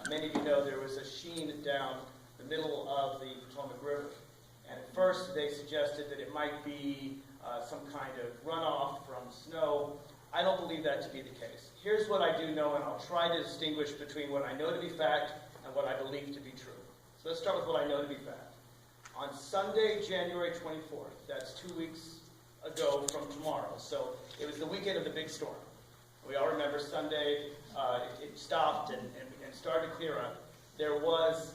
many of you know there was a sheen down the middle of the Potomac River. And at first they suggested that it might be some kind of runoff from snow. I don't believe that to be the case. Here's what I do know, and I'll try to distinguish between what I know to be fact and what I believe to be true. So let's start with what I know to be fact. On Sunday, January 24th, that's 2 weeks ago from tomorrow, so it was the weekend of the big storm. We all remember Sunday, it stopped and started to clear up. There was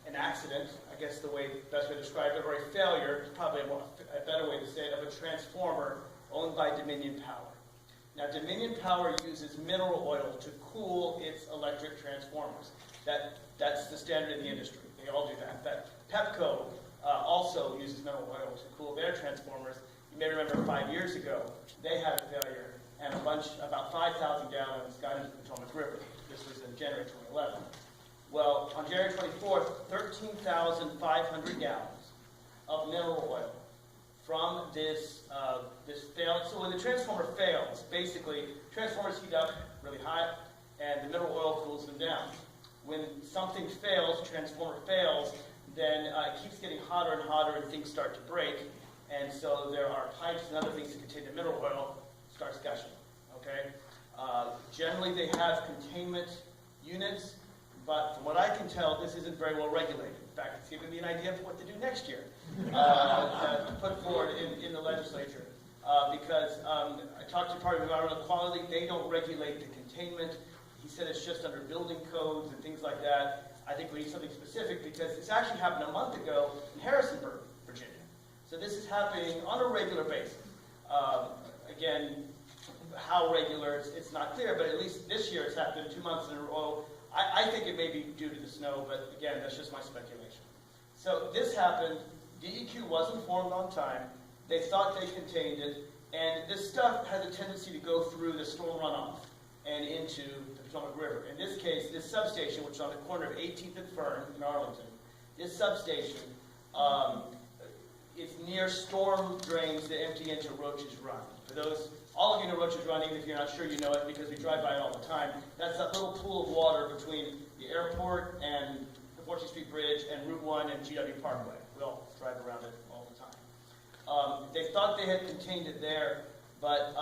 an accident, I guess the best way to describe it, or a failure, probably a better way to say it, of a transformer owned by Dominion Power. Now, Dominion Power uses mineral oil to cool its electric transformers. That's the standard in the industry. They all do that. Pepco also uses mineral oil to cool their transformers. You may remember 5 years ago, they had a failure, and about 5,000 gallons got into the Potomac River. This was in January 2011. Well, on January 24th, 13,500 gallons of mineral oil from this failed. So when the transformer fails, basically, transformers heat up really hot, and the mineral oil cools them down. When something fails, transformer fails, then it keeps getting hotter and hotter, and things start to break. And so there are pipes and other things that contain the mineral oil starts gushing. Okay. Generally, they have containment units. But from what I can tell, this isn't very well regulated. In fact, it's giving me an idea of what to do next year to put forward in the legislature. Because I talked to Department of Environmental Quality, they don't regulate the containment. He said it's just under building codes and things like that. I think we need something specific because this actually happened a month ago in Harrisonburg, Virginia. So this is happening on a regular basis. Again, how regular, it's not clear, but at least this year it's happened 2 months in a row. I think it may be due to the snow, but again, that's just my speculation. So this happened. DEQ was informed on time. They thought they contained it, and this stuff has a tendency to go through the storm runoff and into the Potomac River. In this case, this substation, which is on the corner of 18th and Fern in Arlington, this substation is near storm drains that empty into Roach's Run. For those, all of you know Roach's Run, even if you're not sure you know it because we drive by it all the time. That's that little pool of water between the airport and the 14th Street Bridge and Route 1 and GW Parkway. We all drive around it all the time. They thought they had contained it there, but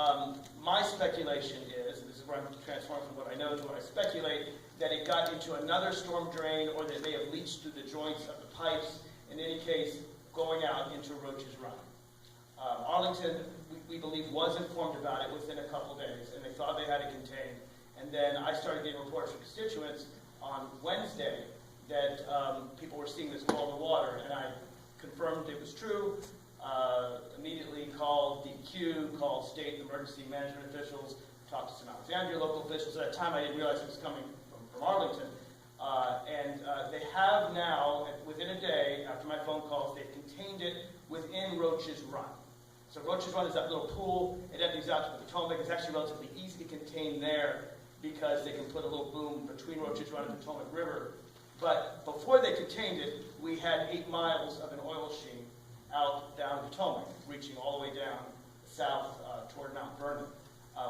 my speculation is, and this is where I'm transforming from what I know to what I speculate, that it got into another storm drain or that it may have leached through the joints of the pipes, in any case, going out into Roach's Run. Arlington, we believe, was informed about it within a couple days, and they thought they had it contained. And then I started getting reports from constituents on Wednesday that people were seeing this wall of water, and I confirmed it was true, immediately called DEQ, called state emergency management officials, talked to some Alexandria local officials. At that time, I didn't realize it was coming from Arlington. They have now, within a day, after my phone calls, they've contained it within Roach's Run. So Roach's Run is that little pool. It empties out to the Potomac. It's actually relatively easy to contain there because they can put a little boom between Roach's Run and Potomac River. But before they contained it, we had 8 miles of an oil sheen out down Potomac, reaching all the way down south toward Mount Vernon.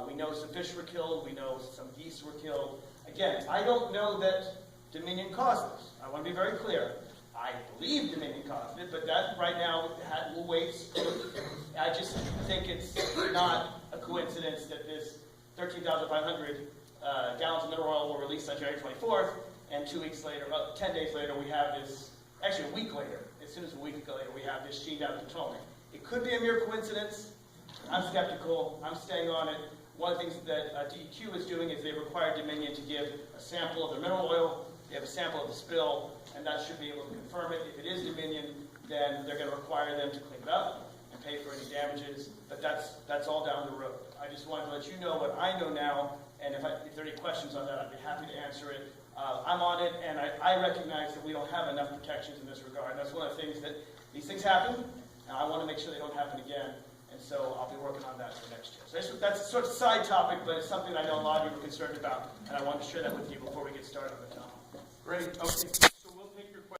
We know some fish were killed. We know some geese were killed. Again, I don't know that Dominion caused this. I want to be very clear. I believe Dominion caused it, but that right now we'll wait. I just think it's not a coincidence that this 13,500 gallons of mineral oil were released on January 24th, and 2 weeks later, about 10 days later, we have this, actually a week later, as soon as a week later, we have this sheen down the Potomac. It could be a mere coincidence. I'm skeptical. I'm staying on it. One of the things that DEQ is doing is they require Dominion to give a sample of the mineral oil. They have a sample of the spill, and that should be able to confirm it. If it is Dominion, then they're going to require them to clean it up and pay for any damages. But that's all down the road. I just wanted to let you know what I know now, and if there are any questions on that, I'd be happy to answer it. I'm on it, and I recognize that we don't have enough protections in this regard. That's one of the things that these things happen, and I want to make sure they don't happen again. And so I'll be working on that for next year. So that's a sort of side topic, but it's something I know a lot of you are concerned about, and I want to share that with you before we get started on the topic. Great. Okay.